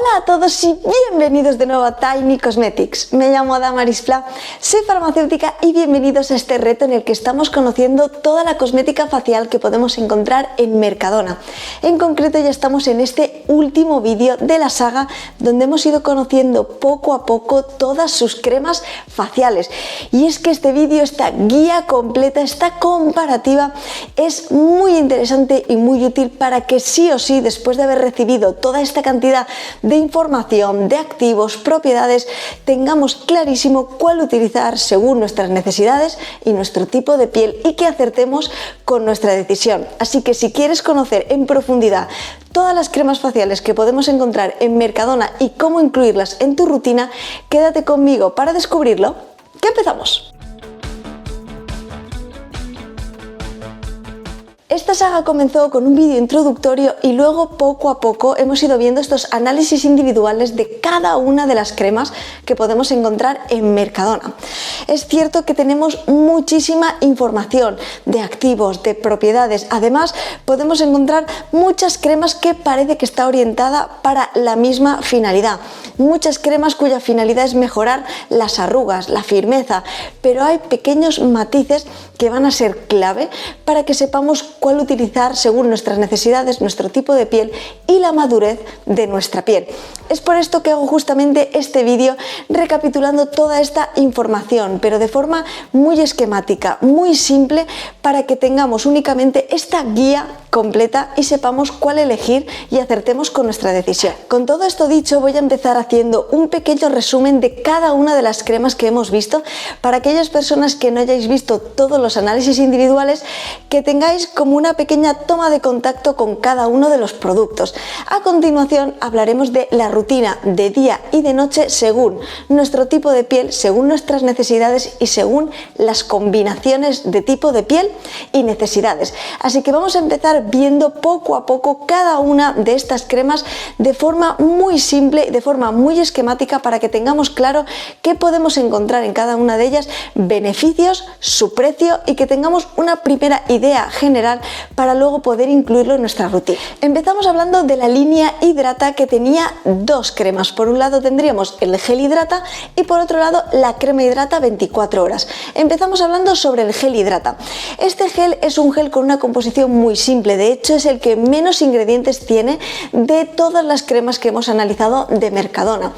Hola a todos y bienvenidos de nuevo a Tiny Cosmetics. Me llamo Damaris Pla, soy farmacéutica y bienvenidos a este reto en el que estamos conociendo toda la cosmética facial que podemos encontrar en Mercadona. En concreto ya estamos en este último vídeo de la saga donde hemos ido conociendo poco a poco todas sus cremas faciales. Y es que este vídeo, esta guía completa, esta comparativa es muy interesante y muy útil para que sí o sí, después de haber recibido toda esta cantidad de información, de activos, propiedades, tengamos clarísimo cuál utilizar según nuestras necesidades y nuestro tipo de piel y que acertemos con nuestra decisión. Así que si quieres conocer en profundidad todas las cremas faciales que podemos encontrar en Mercadona y cómo incluirlas en tu rutina, quédate conmigo para descubrirlo. ¡Que empezamos! Esta saga comenzó con un vídeo introductorio y luego poco a poco hemos ido viendo estos análisis individuales de cada una de las cremas que podemos encontrar en Mercadona. Es cierto que tenemos muchísima información de activos, de propiedades. Además, podemos encontrar muchas cremas que parece que está orientada para la misma finalidad. Muchas cremas cuya finalidad es mejorar las arrugas, la firmeza, pero hay pequeños matices que van a ser clave para que sepamos cuál utilizar según nuestras necesidades, nuestro tipo de piel y la madurez de nuestra piel. Es por esto que hago justamente este vídeo recapitulando toda esta información, pero de forma muy esquemática, muy simple, para que tengamos únicamente esta guía completa y sepamos cuál elegir y acertemos con nuestra decisión. Con todo esto dicho, voy a empezar haciendo un pequeño resumen de cada una de las cremas que hemos visto para aquellas personas que no hayáis visto todos los análisis individuales, que tengáis como una pequeña toma de contacto con cada uno de los productos. A continuación hablaremos de la rutina de día y de noche según nuestro tipo de piel, según nuestras necesidades y según las combinaciones de tipo de piel y necesidades. Así que vamos a empezar viendo poco a poco cada una de estas cremas de forma muy simple, de forma muy esquemática, para que tengamos claro qué podemos encontrar en cada una de ellas, beneficios, su precio, y que tengamos una primera idea general para luego poder incluirlo en nuestra rutina. Empezamos hablando de la línea Hidrata, que tenía dos cremas. Por un lado tendríamos el gel Hidrata y por otro lado la crema Hidrata 24 horas. Empezamos hablando sobre el gel Hidrata. Este gel es un gel con una composición muy simple, de hecho es el que menos ingredientes tiene de todas las cremas que hemos analizado de Mercadona.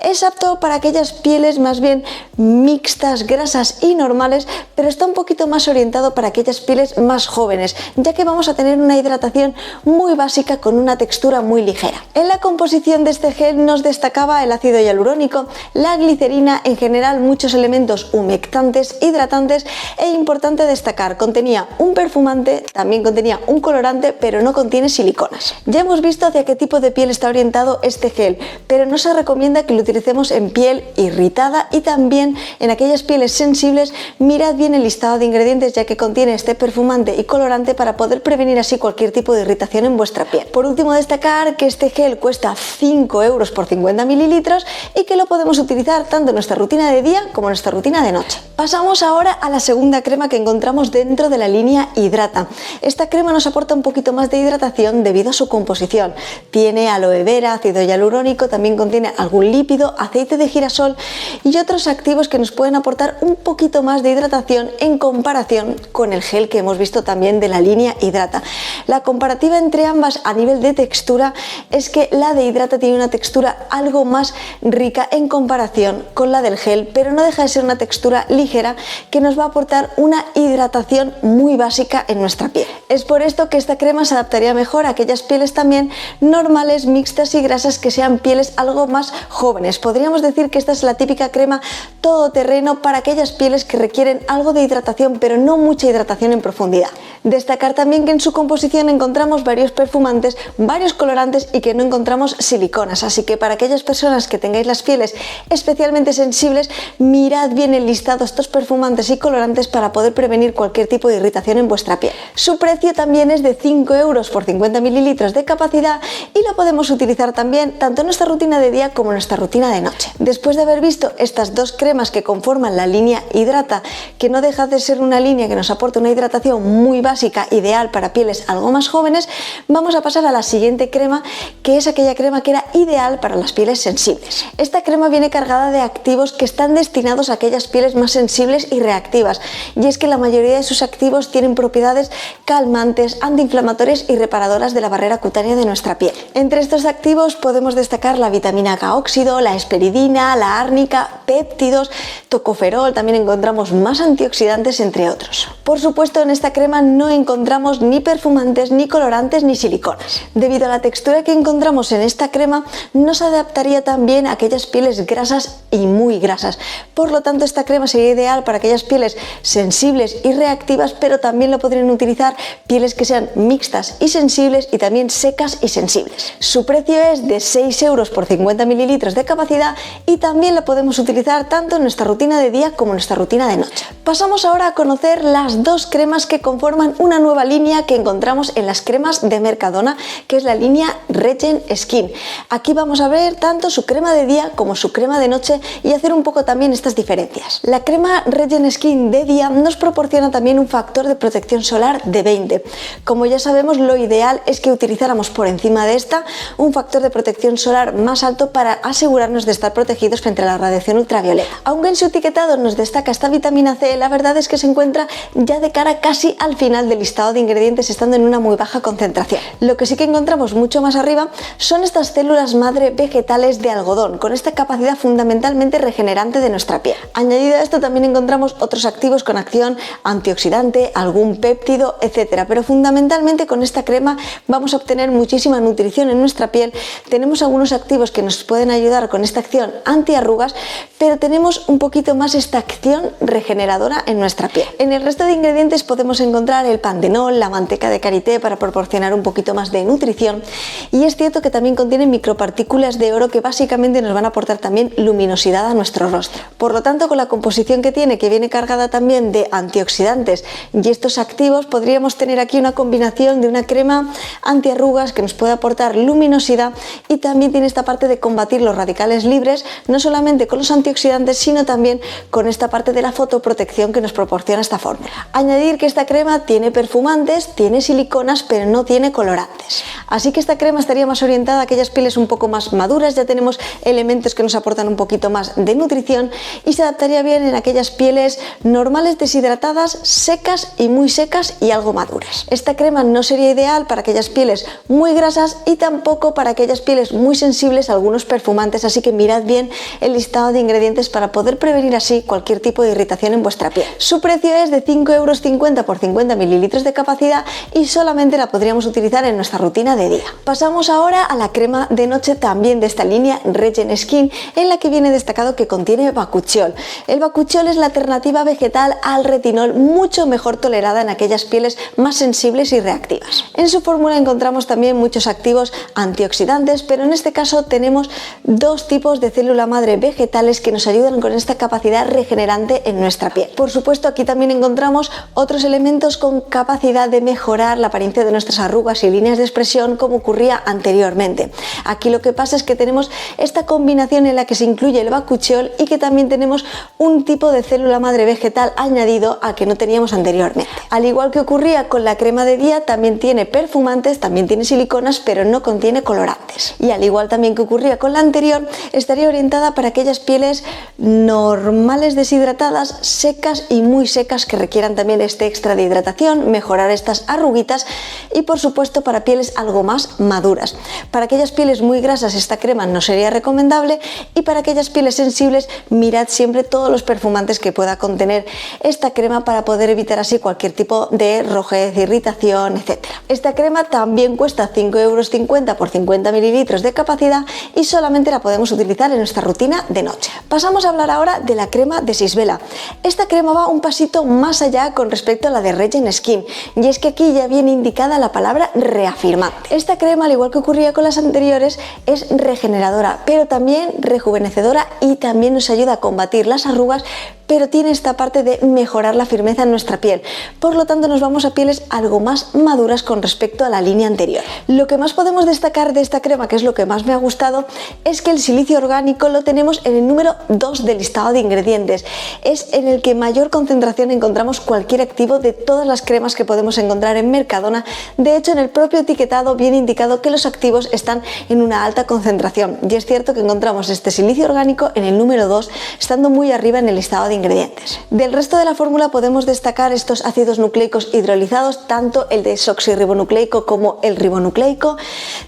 Es apto para aquellas pieles más bien mixtas, grasas y normales, pero está un poquito más orientado para aquellas pieles más jóvenes, ya que vamos a tener una hidratación muy básica con una textura muy ligera. En la composición de este gel nos destacaba el ácido hialurónico, la glicerina, en general muchos elementos humectantes, hidratantes, e importante destacar, contenía un perfumante, también contenía un colorante, pero no contiene siliconas. Ya hemos visto hacia qué tipo de piel está orientado este gel, pero no se recomienda que lo utilicemos en piel irritada, y también en aquellas pieles sensibles mirad bien el listado de ingredientes, ya que contiene este perfumante y colorante para poder prevenir así cualquier tipo de irritación en vuestra piel. Por último, destacar que este gel cuesta 5 euros por 50 mililitros y que lo podemos utilizar tanto en nuestra rutina de día como en nuestra rutina de noche. Pasamos ahora a la segunda crema que encontramos dentro de la línea Hidrata. Esta crema nos aporta un poquito más de hidratación debido a su composición. Tiene aloe vera, ácido hialurónico, también contiene algún lípido, aceite de girasol y otros activos que nos pueden aportar un poquito más de hidratación en comparación con el gel que hemos visto también de la línea Hidrata. La comparativa entre ambas a nivel de textura es que la de Hidrata tiene una textura algo más rica en comparación con la del gel, pero no deja de ser una textura ligera que nos va a aportar una hidratación muy básica en nuestra piel. Es por esto que esta crema se adaptaría mejor a aquellas pieles también normales, mixtas y grasas, que sean pieles algo más jóvenes. Podríamos decir que esta es la típica crema todoterreno para aquellas pieles que requieren algo de hidratación, pero no mucha hidratación en profundidad. Destacar también que en su composición encontramos varios perfumantes, varios colorantes y que no encontramos siliconas, así que para aquellas personas que tengáis las pieles especialmente sensibles, mirad bien el listado, estos perfumantes y colorantes, para poder prevenir cualquier tipo de irritación en vuestra piel. Su precio también es de 5 euros por 50 mililitros de capacidad y lo podemos utilizar también tanto en nuestra rutina de día como en nuestra rutina de noche. Después de haber visto estas dos cremas cremas que conforman la línea Hidrata, que no deja de ser una línea que nos aporta una hidratación muy básica, ideal para pieles algo más jóvenes, vamos a pasar a la siguiente crema, que es aquella crema que era ideal para las pieles sensibles. Esta crema viene cargada de activos que están destinados a aquellas pieles más sensibles y reactivas, y es que la mayoría de sus activos tienen propiedades calmantes, antiinflamatorias y reparadoras de la barrera cutánea de nuestra piel. Entre estos activos podemos destacar la vitamina K óxido, la hesperidina, la árnica, péptidos, tocoferol, también encontramos más antioxidantes, entre otros. Por supuesto, en esta crema no encontramos ni perfumantes, ni colorantes, ni siliconas. Debido a la textura que encontramos en esta crema, no se adaptaría tan bien a aquellas pieles grasas y muy grasas. Por lo tanto, esta crema sería ideal para aquellas pieles sensibles y reactivas, pero también lo podrían utilizar pieles que sean mixtas y sensibles, y también secas y sensibles. Su precio es de 6 euros por 50 mililitros de capacidad, y también la podemos utilizar tanto en nuestra rutina de día como en nuestra rutina de noche. Pasamos ahora a conocer las dos cremas que conforman una nueva línea que encontramos en las cremas de Mercadona, que es la línea Regen Skin. Aquí vamos a ver tanto su crema de día como su crema de noche y hacer un poco también estas diferencias. La crema Regen Skin de día nos proporciona también un factor de protección solar de 20. Como ya sabemos, lo ideal es que utilizáramos por encima de esta un factor de protección solar más alto para asegurarnos de estar protegidos frente a la radiación ultravioleta. Aunque en su etiquetado nos destaca esta vitamina C, la verdad es que se encuentra ya de cara casi al final del listado de ingredientes, estando en una muy baja concentración. Lo que sí que encontramos mucho más arriba son estas células madre vegetales de algodón, con esta capacidad fundamentalmente regenerante de nuestra piel. Añadido a esto, también encontramos otros activos con acción antioxidante, algún péptido, etcétera. Pero fundamentalmente con esta crema vamos a obtener muchísima nutrición en nuestra piel. Tenemos algunos activos que nos pueden ayudar con esta acción antiarrugas, pero tenemos un poquito más esta acción regeneradora en nuestra piel. En el resto de ingredientes podemos encontrar el pantenol, la manteca de karité para proporcionar un poquito más de nutrición, y es cierto que también contiene micropartículas de oro que básicamente nos van a aportar también luminosidad a nuestro rostro. Por lo tanto, con la composición que tiene, que viene cargada también de antioxidantes y estos activos, podríamos tener aquí una combinación de una crema antiarrugas que nos puede aportar luminosidad, y también tiene esta parte de combatir los radicales libres, no solamente con los antioxidantes, sino también con esta parte de la fotoprotección que nos proporciona esta fórmula. Añadir que esta crema tiene perfumantes, tiene siliconas, pero no tiene colorantes. Así que esta crema estaría más orientada a aquellas pieles un poco más maduras, ya tenemos elementos que nos aportan un poquito más de nutrición, y se adaptaría bien en aquellas pieles normales, deshidratadas, secas y muy secas y algo maduras. Esta crema no sería ideal para aquellas pieles muy grasas y tampoco para aquellas pieles muy sensibles a algunos perfumantes, así que mirad bien el listado de ingredientes para poder prevenir así cualquier tipo de irritación en vuestra piel. Su precio es de 5,50 euros por 50 mililitros de capacidad, y solamente la podríamos utilizar en nuestra rutina de día. Pasamos ahora a la crema de noche, también de esta línea Regen Skin, en la que viene destacado que contiene bakuchiol. El bakuchiol es la alternativa vegetal al retinol, mucho mejor tolerada en aquellas pieles más sensibles y reactivas. En su fórmula encontramos también muchos activos antioxidantes, pero en este caso tenemos dos tipos de célula madre vegetales que nos ayudan con esta capacidad regenerante en nuestra piel. Por supuesto, aquí también encontramos otros elementos con capacidad de mejorar la apariencia de nuestras arrugas y líneas de expresión, como ocurría anteriormente. Aquí lo que pasa es que tenemos esta combinación en la que se incluye el bakuchiol, y que también tenemos un tipo de célula madre vegetal añadido a que no teníamos anteriormente. Al igual que ocurría con la crema de día, también tiene perfumantes, también tiene siliconas, pero no contiene colorantes. Y al igual también que ocurría con la anterior, estaría orientada para aquellas pieles normales, deshidratadas, secas y muy secas, que requieran también este extra de hidratación, mejorar estas arruguitas, y por supuesto para pieles algo más maduras. Para aquellas pieles muy grasas esta crema no sería recomendable, y para aquellas pieles sensibles mirad siempre todos los perfumantes que pueda contener esta crema para poder evitar así cualquier tipo de rojez, irritación, etc. Esta crema también cuesta 5,50 euros por 50 mililitros de capacidad, y solamente la podemos utilizar en nuestra rutina de noche. Pasamos a hablar ahora de la crema de Sisvela. Esta crema va un pasito más allá con respecto a la de Regen Skin, y es que aquí ya viene indicada la palabra reafirmante. Esta crema, al igual que ocurría con las anteriores, es regeneradora, pero también rejuvenecedora, y también nos ayuda a combatir las arrugas, pero tiene esta parte de mejorar la firmeza en nuestra piel. Por lo tanto, nos vamos a pieles algo más maduras con respecto a la línea anterior. Lo que más podemos destacar de esta crema, que es lo que más me ha gustado, es que el silicio orgánico lo tenemos en el número 2 del listado de ingredientes. Es en el que mayor concentración encontramos cualquier activo de todas las cremas que podemos encontrar en Mercadona. De hecho, en el propio etiquetado viene indicado que los activos están en una alta concentración, y es cierto que encontramos este silicio orgánico en el número 2, estando muy arriba en el listado de ingredientes. Del resto de la fórmula podemos destacar estos ácidos nucleicos hidrolizados, tanto el desoxirribonucleico como el ribonucleico.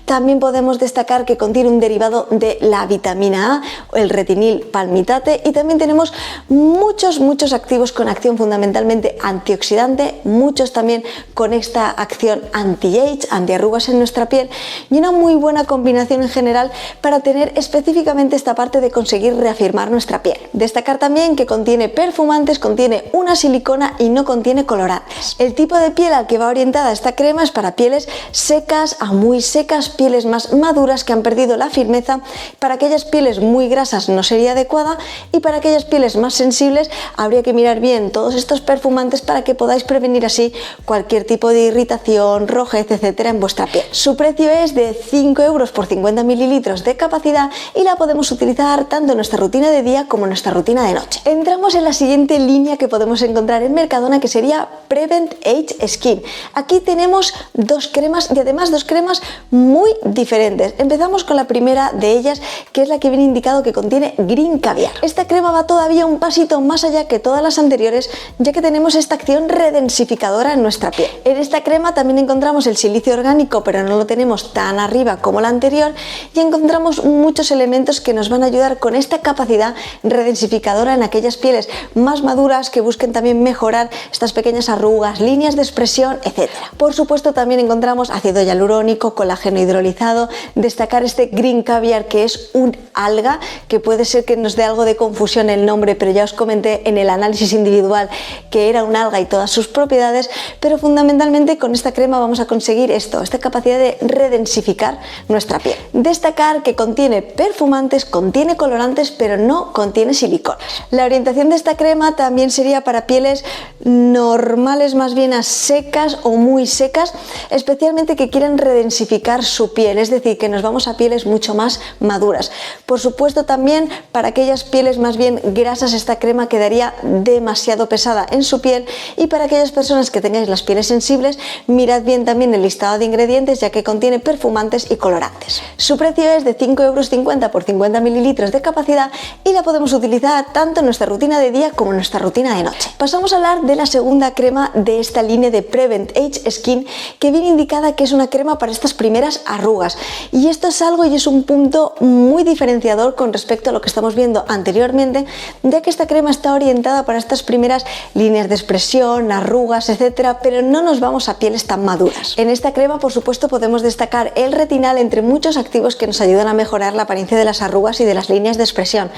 También podemos destacar que contiene un derivado de la vitamina A, el retinil palmitate, y también tenemos muchos activos con acción fundamentalmente antioxidante, muchos también con esta acción anti-age, antiarrugas en nuestra piel, y una muy buena combinación en general para tener específicamente esta parte de conseguir reafirmar nuestra piel. Destacar también que contiene perfumantes, contiene una silicona y no contiene colorantes. El tipo de piel al que va orientada esta crema es para pieles secas a muy secas, pieles más maduras que han perdido la firmeza. Para aquellas pieles muy grasas no sería adecuada, y para aquellas pieles más sensibles habría que mirar bien todos estos perfumantes para que podáis prevenir así cualquier tipo de irritación, rojez, etcétera en vuestra piel. Su precio es de 5 euros por 50 mililitros de capacidad y la podemos utilizar tanto en nuestra rutina de día como en nuestra rutina de noche. Entramos en la siguiente línea que podemos encontrar en Mercadona, que sería Prevent Age Skin. Aquí tenemos dos cremas, y además dos cremas muy diferentes. Empezamos con la primera de ellas, que es la que viene indicado que contiene Green Caviar. Esta crema va todavía un pasito más allá que todas las anteriores, ya que tenemos esta acción redensificadora en nuestra piel. En esta crema también encontramos el silicio orgánico, pero no lo tenemos tan arriba como la anterior, y encontramos muchos elementos que nos van a ayudar con esta capacidad redensificadora en aquellas pieles más maduras que busquen también mejorar estas pequeñas arrugas, líneas de expresión, etc. Por supuesto, también encontramos ácido hialurónico, colágeno hidrolizado. Destacar este Green Caviar, que es un alga, que puede ser que nos dé algo de confusión el nombre, pero ya os comenté en el análisis individual que era un alga y todas sus propiedades, pero fundamentalmente con esta crema vamos a conseguir esto, esta capacidad de redensificar nuestra piel. Destacar que contiene perfumantes, contiene colorantes, pero no contiene siliconas. La orientación de esta crema también sería para pieles normales, más bien a secas o muy secas, especialmente que quieren redensificar su piel, es decir, que nos vamos a pieles mucho más maduras. Por supuesto, también para aquellas pieles más bien grasas, esta crema quedaría demasiado pesada en su piel, y para aquellas personas que tengáis las pieles sensibles, mirad bien también el listado de ingredientes, ya que contiene perfumantes y colorantes. Su precio es de 5,50 euros por 50 mililitros de capacidad, y la podemos utilizar tanto en nuestra rutina de día como en nuestra rutina de noche. Pasamos a hablar de la segunda crema de esta línea de Prevent Age Skin, que viene indicada que es una crema para estas primeras arrugas, y esto es algo y es un punto muy diferenciador con respecto a lo que estamos viendo anteriormente, ya que esta crema está orientada para estas primeras líneas de expresión, arrugas, etcétera, pero no nos vamos a pieles tan maduras. En esta crema, por supuesto, podemos destacar el retinal entre muchos activos que nos ayudan a mejorar la apariencia de las arrugas y de las líneas de expresión,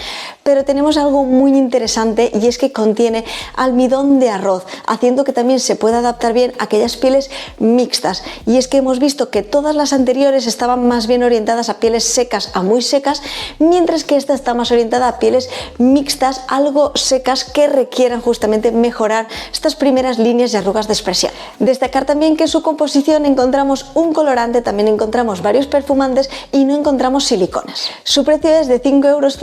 pero tenemos algo muy interesante, y es que contiene almidón de arroz, haciendo que también se pueda adaptar bien a aquellas pieles mixtas, y es que hemos visto que todas las anteriores estaban más bien orientadas a pieles secas a muy secas, mientras que esta está más orientada a pieles mixtas, algo secas, que requieran justamente mejorar estas primeras líneas y arrugas de expresión. Destacar también que en su composición encontramos un colorante, también encontramos varios perfumantes y no encontramos siliconas. Su precio es de 5,50 euros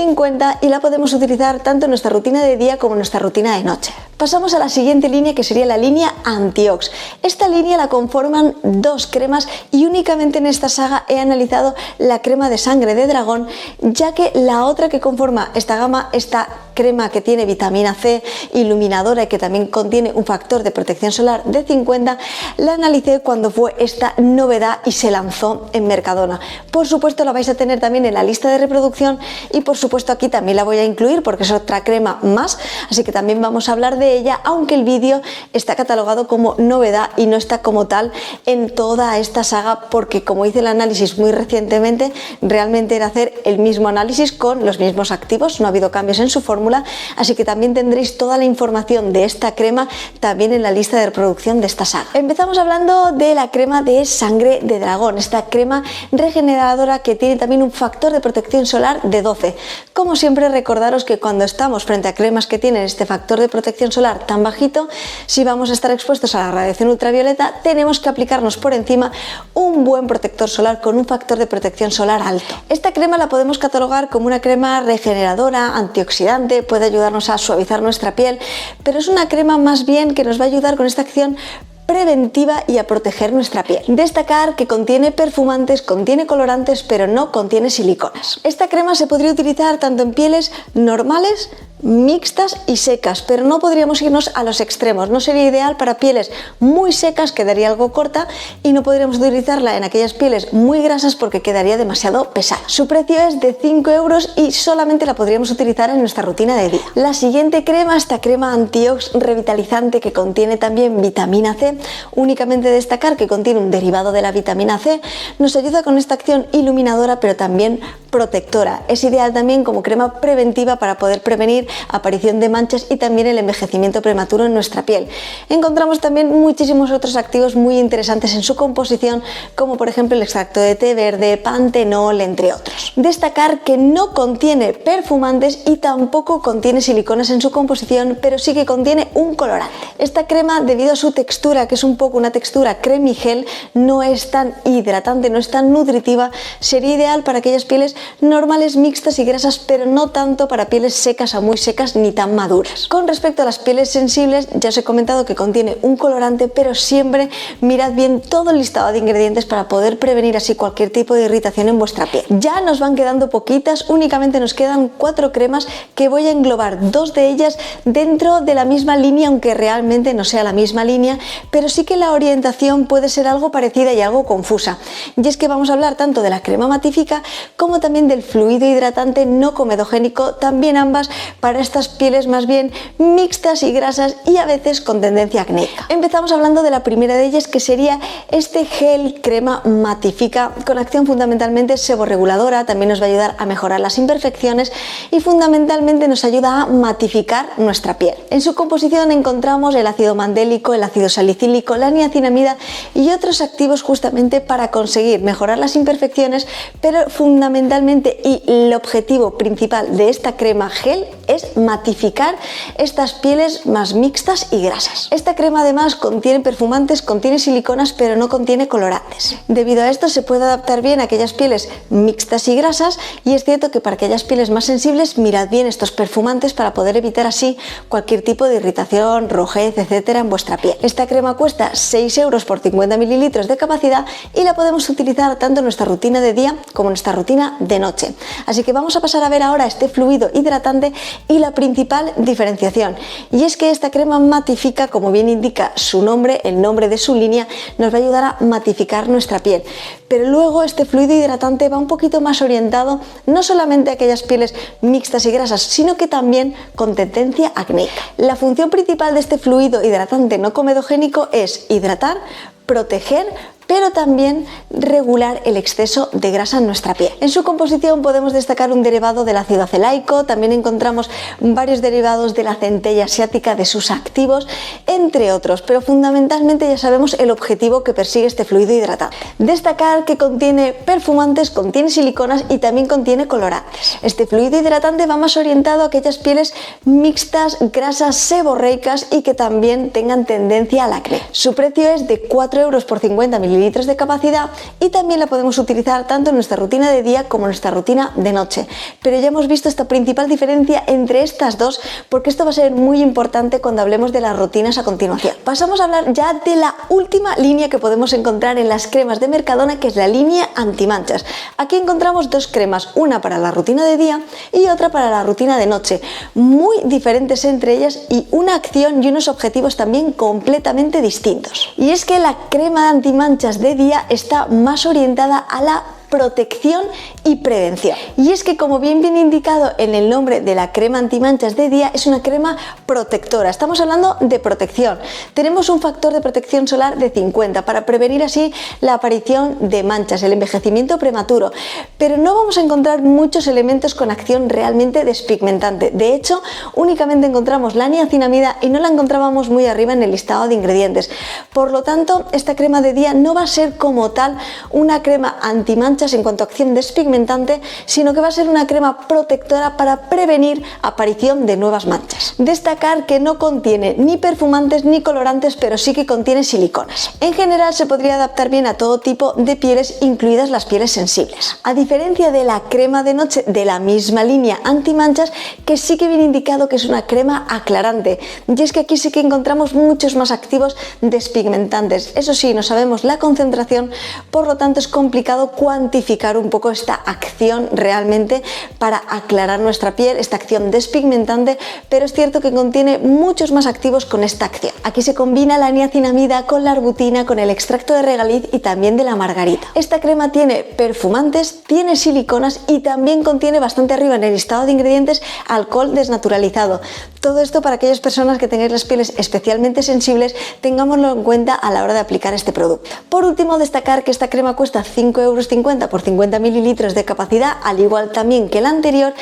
y la podemos utilizar tanto en nuestra rutina de día como en nuestra rutina de noche. Pasamos a la siguiente línea, que sería la línea Antiox. Esta línea la conforman dos cremas, y únicamente en esta saga he analizado la crema de sangre de dragón, ya que la otra que conforma esta gama, esta crema que tiene vitamina C, iluminadora y que también contiene un factor de protección solar de 50, la analicé cuando fue esta novedad y se lanzó en Mercadona. Por supuesto, la vais a tener también en la lista de reproducción, y por supuesto aquí también la voy a incluir porque es otra crema más, así que también vamos a hablar de ella, aunque el vídeo está catalogado como novedad y no está como tal en toda esta saga, porque como hice el análisis muy recientemente, realmente era hacer el mismo análisis con los mismos activos, no ha habido cambios en su fórmula, fórmula, así que también tendréis toda la información de esta crema también en la lista de reproducción de esta saga. Empezamos hablando de la crema de sangre de dragón, esta crema regeneradora que tiene también un factor de protección solar de 12. Como siempre, recordaros que cuando estamos frente a cremas que tienen este factor de protección solar tan bajito, si vamos a estar expuestos a la radiación ultravioleta, tenemos que aplicarnos por encima un buen protector solar con un factor de protección solar alto. Esta crema la podemos catalogar como una crema regeneradora, antioxidante, puede ayudarnos a suavizar nuestra piel, pero es una crema más bien que nos va a ayudar con esta acción preventiva y a proteger nuestra piel. Destacar que contiene perfumantes, contiene colorantes, pero no contiene siliconas. Esta crema se podría utilizar tanto en pieles normales, mixtas y secas, pero no podríamos irnos a los extremos. No sería ideal para pieles muy secas, quedaría algo corta, y no podríamos utilizarla en aquellas pieles muy grasas porque quedaría demasiado pesada. Su precio es de 5 euros y solamente la podríamos utilizar en nuestra rutina de día. La siguiente crema, esta crema antiox revitalizante que contiene también vitamina C, únicamente destacar que contiene un derivado de la vitamina C, nos ayuda con esta acción iluminadora pero también protectora. Es ideal también como crema preventiva para poder prevenir aparición de manchas y también el envejecimiento prematuro en nuestra piel. Encontramos también muchísimos otros activos muy interesantes en su composición, como por ejemplo el extracto de té verde, pantenol, entre otros. Destacar que no contiene perfumantes y tampoco contiene siliconas en su composición, pero sí que contiene un colorante. Esta crema, debido a su textura, que es un poco una textura cremigel, no es tan hidratante, no es tan nutritiva, sería ideal para aquellas pieles normales, mixtas y grasas, pero no tanto para pieles secas a muy secas ni tan maduras. Con respecto a las pieles sensibles, ya os he comentado que contiene un colorante, pero siempre mirad bien todo el listado de ingredientes para poder prevenir así cualquier tipo de irritación en vuestra piel. Ya nos van quedando poquitas, únicamente nos quedan 4 cremas que voy a englobar 2 de ellas dentro de la misma línea, aunque realmente no sea la misma línea, pero sí que la orientación puede ser algo parecida y algo confusa. Y es que vamos a hablar tanto de la crema matifica como también del fluido hidratante no comedogénico, también ambas para estas pieles más bien mixtas y grasas y a veces con tendencia acnéica. Empezamos hablando de la primera de ellas, que sería este gel crema matifica con acción fundamentalmente seborreguladora, también nos va a ayudar a mejorar las imperfecciones y fundamentalmente nos ayuda a matificar nuestra piel. En su composición encontramos el ácido mandélico, el ácido salicílico, la niacinamida y otros activos justamente para conseguir mejorar las imperfecciones, pero fundamentalmente y el objetivo principal de esta crema gel es matificar estas pieles más mixtas y grasas. Esta crema además contiene perfumantes, contiene siliconas, pero no contiene colorantes. Debido a esto se puede adaptar bien a aquellas pieles mixtas y grasas, y es cierto que para aquellas pieles más sensibles mirad bien estos perfumantes para poder evitar así cualquier tipo de irritación, rojez, etcétera en vuestra piel. Esta crema cuesta 6 euros por 50 mililitros de capacidad y la podemos utilizar tanto en nuestra rutina de día como en nuestra rutina de noche. Así que vamos a pasar a ver ahora este fluido hidratante y la principal diferenciación, y es que esta crema matifica, como bien indica su nombre, el nombre de su línea, nos va a ayudar a matificar nuestra piel, pero luego este fluido hidratante va un poquito más orientado no solamente a aquellas pieles mixtas y grasas, sino que también con tendencia acnéica. La función principal de este fluido hidratante no comedogénico es hidratar, proteger, pero también regular el exceso de grasa en nuestra piel. En su composición podemos destacar un derivado del ácido acelaico, también encontramos varios derivados de la centella asiática, de sus activos, entre otros, pero fundamentalmente ya sabemos el objetivo que persigue este fluido hidratante. Destacar que contiene perfumantes, contiene siliconas y también contiene colorantes. Este fluido hidratante va más orientado a aquellas pieles mixtas, grasas, seborreicas y que también tengan tendencia al acné. Su precio es de 4 euros por 50 mililitros de capacidad y también la podemos utilizar tanto en nuestra rutina de día como en nuestra rutina de noche. Pero ya hemos visto esta principal diferencia entre estas dos, porque esto va a ser muy importante cuando hablemos de las rutinas a continuación. Pasamos a hablar ya de la última línea que podemos encontrar en las cremas de Mercadona, que es la línea antimanchas. Aquí encontramos 2 cremas, una para la rutina de día y otra para la rutina de noche, muy diferentes entre ellas y una acción y unos objetivos también completamente distintos. Y es que la crema antimanchas de día está más orientada a la protección y prevención. Y es que, como bien viene indicado en el nombre de la crema antimanchas de día, es una crema protectora. Estamos hablando de protección. Tenemos un factor de protección solar de 50 para prevenir así la aparición de manchas, el envejecimiento prematuro, pero no vamos a encontrar muchos elementos con acción realmente despigmentante. De hecho, únicamente encontramos la niacinamida y no la encontrábamos muy arriba en el listado de ingredientes. Por lo tanto, esta crema de día no va a ser como tal una crema antimanchas en cuanto a acción despigmentante, sino que va a ser una crema protectora para prevenir aparición de nuevas manchas. Destacar que no contiene ni perfumantes ni colorantes, pero sí que contiene siliconas. En general se podría adaptar bien a todo tipo de pieles, incluidas las pieles sensibles. A diferencia de la crema de noche de la misma línea antimanchas, que sí que viene indicado que es una crema aclarante, y es que aquí sí que encontramos muchos más activos despigmentantes. Eso sí, no sabemos la concentración, por lo tanto es complicado cuantificar un poco esta acción realmente para aclarar nuestra piel, esta acción despigmentante, pero es cierto que contiene muchos más activos con esta acción. Aquí se combina la niacinamida con la arbutina, con el extracto de regaliz y también de la margarita. Esta crema tiene perfumantes, tiene siliconas y también contiene bastante arriba en el listado de ingredientes alcohol desnaturalizado. Todo esto para aquellas personas que tengáis las pieles especialmente sensibles, tengámoslo en cuenta a la hora de aplicar este producto. Por último, destacar que esta crema cuesta 5,50 € por 50 mililitros de capacidad, al igual también que la anterior,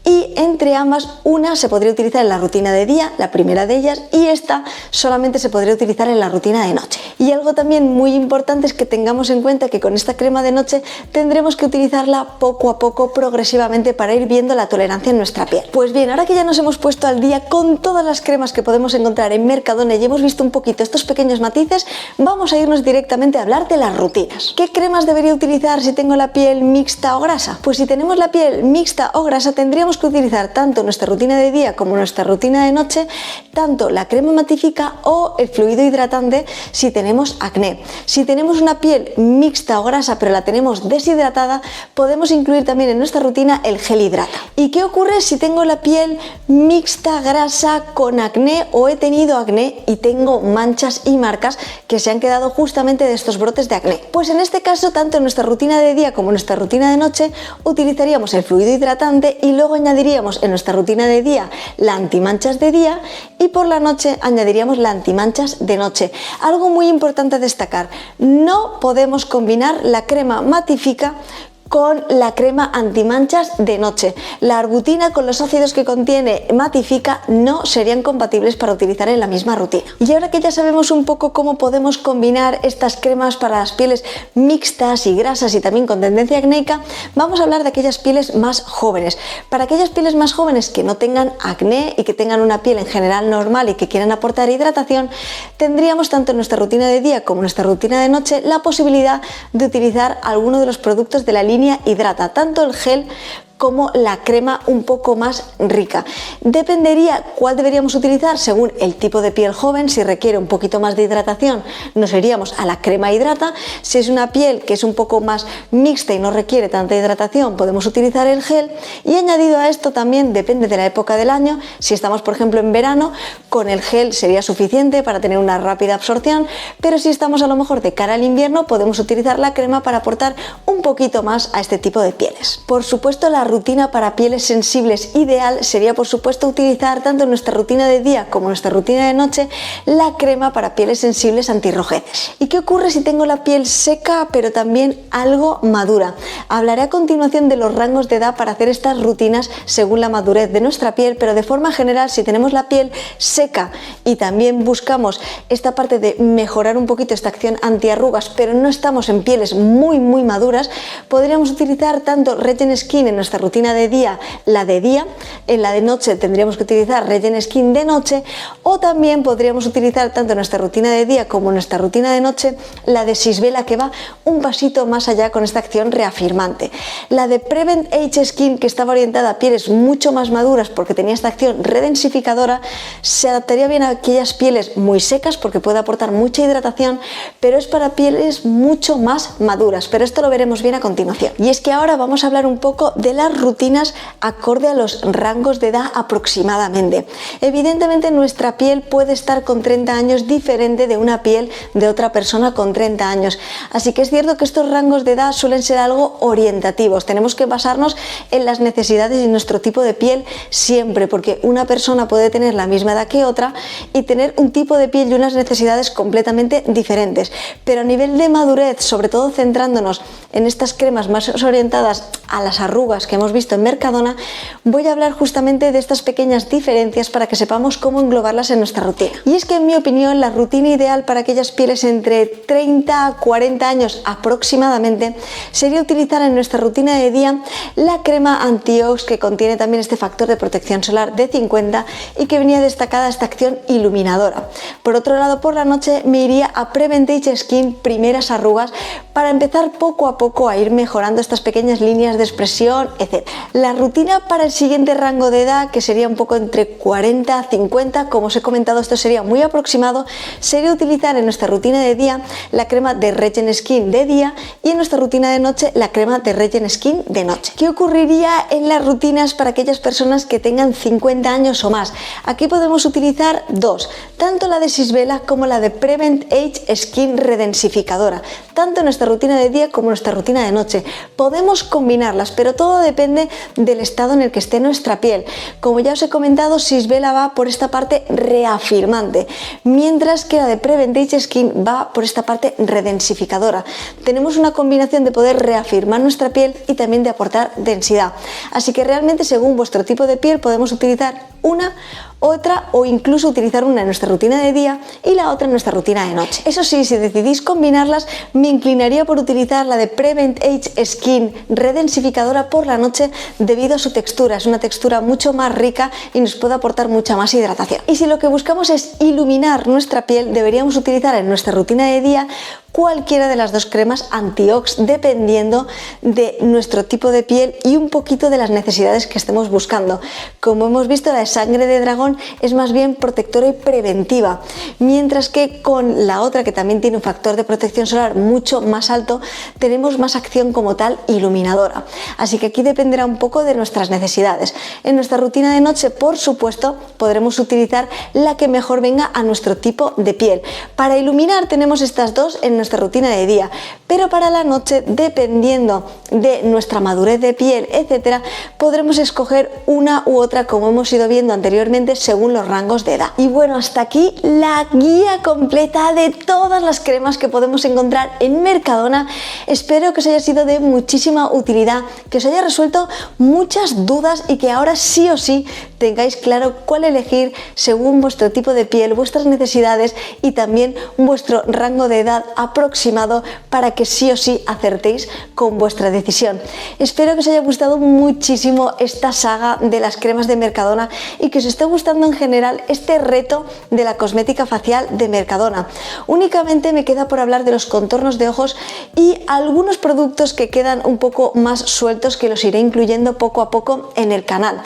y entre ambas una se podría utilizar en la rutina de día, la primera de ellas, y esta solamente se podría utilizar en la rutina de noche. Y algo también muy importante es que tengamos en cuenta que con esta crema de noche tendremos que utilizarla poco a poco, progresivamente, para ir viendo la tolerancia en nuestra piel. Pues bien, ahora que ya nos hemos puesto al día con todas las cremas que podemos encontrar en Mercadona y hemos visto un poquito estos pequeños matices, vamos a irnos directamente a hablar de las rutinas. ¿Qué cremas debería utilizar si tengo la piel mixta o grasa? Pues si tenemos la piel mixta o grasa, tendríamos que utilizar tanto nuestra rutina de día como nuestra rutina de noche, tanto la crema matifica o el fluido hidratante si tenemos acné. Si tenemos una piel mixta o grasa pero la tenemos deshidratada, podemos incluir también en nuestra rutina el gel hidrata. ¿Y qué ocurre si tengo la piel mixta grasa con acné o he tenido acné y tengo manchas y marcas que se han quedado justamente de estos brotes de acné? Pues en este caso, tanto en nuestra rutina de día como en nuestra rutina de noche, utilizaríamos el fluido hidratante y luego añadiríamos en nuestra rutina de día la antimanchas de día y por la noche añadiríamos la antimanchas de noche. Algo muy importante a destacar: no podemos combinar la crema matifica con la crema antimanchas de noche. La arbutina con los ácidos que contiene matifica no serían compatibles para utilizar en la misma rutina. Y ahora que ya sabemos un poco cómo podemos combinar estas cremas para las pieles mixtas y grasas y también con tendencia acnéica, vamos a hablar de aquellas pieles más jóvenes. Para aquellas pieles más jóvenes que no tengan acné y que tengan una piel en general normal y que quieran aportar hidratación, tendríamos tanto en nuestra rutina de día como en nuestra rutina de noche la posibilidad de utilizar alguno de los productos de la línea Hidrata, tanto el gel como la crema un poco más rica. Dependería cuál deberíamos utilizar según el tipo de piel joven. Si requiere un poquito más de hidratación, nos iríamos a la crema hidrata. Si es una piel que es un poco más mixta y no requiere tanta hidratación, podemos utilizar el gel. Y añadido a esto también depende de la época del año. Si estamos, por ejemplo, en verano, con el gel sería suficiente para tener una rápida absorción, pero si estamos a lo mejor de cara al invierno, podemos utilizar la crema para aportar un poquito más a este tipo de pieles. Por supuesto, la rutina para pieles sensibles ideal sería, por supuesto, utilizar tanto en nuestra rutina de día como en nuestra rutina de noche la crema para pieles sensibles antirrojeces. ¿Y qué ocurre si tengo la piel seca pero también algo madura? Hablaré a continuación de los rangos de edad para hacer estas rutinas según la madurez de nuestra piel, pero de forma general, si tenemos la piel seca y también buscamos esta parte de mejorar un poquito esta acción antiarrugas, pero no estamos en pieles muy maduras, podríamos utilizar tanto Regen Skin en nuestra rutina de día, la de día. En la de noche tendríamos que utilizar Regen Skin de noche, o también podríamos utilizar tanto en nuestra rutina de día como en nuestra rutina de noche la de Sisvela, que va un pasito más allá con esta acción reafirmante. La de Prevent Age Skin, que estaba orientada a pieles mucho más maduras porque tenía esta acción redensificadora, se adaptaría bien a aquellas pieles muy secas porque puede aportar mucha hidratación, pero es para pieles mucho más maduras, pero esto lo veremos bien a continuación. Y es que ahora vamos a hablar un poco de las unas rutinas acorde a los rangos de edad aproximadamente. Evidentemente nuestra piel puede estar con 30 años diferente de una piel de otra persona con 30 años. Así que es cierto que estos rangos de edad suelen ser algo orientativos. Tenemos que basarnos en las necesidades y nuestro tipo de piel siempre, porque una persona puede tener la misma edad que otra y tener un tipo de piel y unas necesidades completamente diferentes. Pero a nivel de madurez, sobre todo centrándonos en estas cremas más orientadas a las arrugas que hemos visto en Mercadona, voy a hablar justamente de estas pequeñas diferencias para que sepamos cómo englobarlas en nuestra rutina. Y es que en mi opinión la rutina ideal para aquellas pieles entre 30 a 40 años aproximadamente sería utilizar en nuestra rutina de día la crema anti-ox, que contiene también este factor de protección solar de 50 y que venía destacada esta acción iluminadora. Por otro lado, por la noche me iría a Prevent Age Skin Primeras Arrugas para empezar poco a poco a ir mejorando estas pequeñas líneas de expresión, etc. La rutina para el siguiente rango de edad, que sería un poco entre 40 a 50, como os he comentado, esto sería muy aproximado, sería utilizar en nuestra rutina de día la crema de Regen Skin de día y en nuestra rutina de noche la crema de Regen Skin de noche. ¿Qué ocurriría en las rutinas para aquellas personas que tengan 50 años o más? Aquí podemos utilizar dos, tanto la de Sisvela como la de Prevent Age Skin Redensificadora, tanto en nuestra rutina de día como en nuestra rutina de noche. Podemos combinarlas, pero todo depende del estado en el que esté nuestra piel. Como ya os he comentado, Sisvela va por esta parte reafirmante, mientras que la de Prevent Age Skin va por esta parte redensificadora. Tenemos una combinación de poder reafirmar nuestra piel y también de aportar densidad. Así que realmente, según vuestro tipo de piel, podemos utilizar una, otra o incluso utilizar una en nuestra rutina de día y la otra en nuestra rutina de noche. Eso sí, si decidís combinarlas, me inclinaría por utilizar la de Prevent Age Skin Redensificadora por la noche debido a su textura. Es una textura mucho más rica y nos puede aportar mucha más hidratación. Y si lo que buscamos es iluminar nuestra piel, deberíamos utilizar en nuestra rutina de día cualquiera de las dos cremas anti-ox, dependiendo de nuestro tipo de piel y un poquito de las necesidades que estemos buscando. Como hemos visto, la de Sangre de Dragón es más bien protectora y preventiva, mientras que con la otra, que también tiene un factor de protección solar mucho más alto, tenemos más acción como tal iluminadora. Así que aquí dependerá un poco de nuestras necesidades. En nuestra rutina de noche, por supuesto, podremos utilizar la que mejor venga a nuestro tipo de piel. Para iluminar tenemos estas dos en nuestra rutina de día, pero para la noche, dependiendo de nuestra madurez de piel, etcétera, podremos escoger una u otra, como hemos ido viendo anteriormente, según los rangos de edad. Y bueno, hasta aquí la guía completa de todas las cremas que podemos encontrar en Mercadona. Espero que os haya sido de muchísima utilidad, que os haya resuelto muchas dudas y que ahora sí o sí tengáis claro cuál elegir según vuestro tipo de piel, vuestras necesidades y también vuestro rango de edad aproximado, para que sí o sí acertéis con vuestra decisión. Espero que os haya gustado muchísimo esta saga de las cremas de Mercadona y que os esté gustando en general este reto de la cosmética facial de Mercadona. Únicamente me queda por hablar de los contornos de ojos y algunos productos que quedan un poco más sueltos, que los iré incluyendo poco a poco en el canal.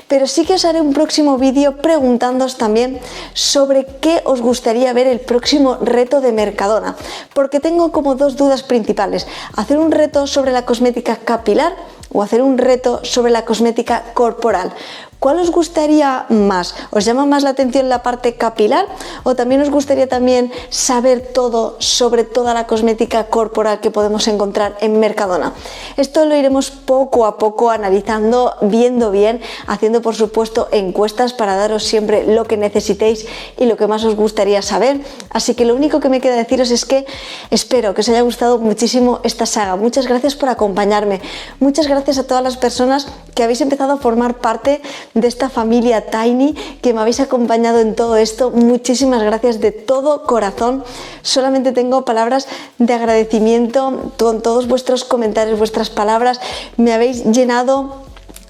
Pero sí que os haré un próximo vídeo preguntándoos también sobre qué os gustaría ver el próximo reto de Mercadona, porque tengo como dos dudas principales: hacer un reto sobre la cosmética capilar o hacer un reto sobre la cosmética corporal. ¿Cuál os gustaría más? ¿Os llama más la atención la parte capilar o también os gustaría también saber todo sobre toda la cosmética corporal que podemos encontrar en Mercadona? Esto lo iremos poco a poco analizando, viendo bien, haciendo por supuesto encuestas para daros siempre lo que necesitéis y lo que más os gustaría saber. Así que lo único que me queda deciros es que espero que os haya gustado muchísimo esta saga. Muchas gracias por acompañarme. Muchas gracias a todas las personas que habéis empezado a formar parte de esta familia Tiny, que me habéis acompañado en todo esto. Muchísimas gracias de todo corazón. Solamente tengo palabras de agradecimiento con todos vuestros comentarios, vuestras palabras. Me habéis llenado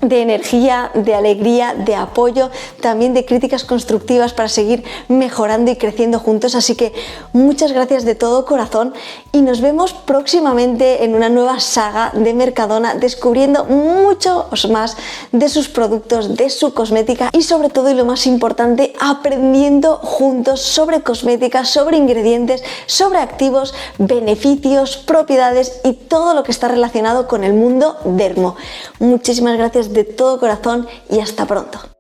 de energía, de alegría, de apoyo, también de críticas constructivas para seguir mejorando y creciendo juntos. Así que muchas gracias de todo corazón y nos vemos próximamente en una nueva saga de Mercadona, descubriendo muchos más de sus productos, de su cosmética y sobre todo, y lo más importante, aprendiendo juntos sobre cosmética, sobre ingredientes, sobre activos, beneficios, propiedades y todo lo que está relacionado con el mundo dermo. Muchísimas gracias de todo corazón y hasta pronto.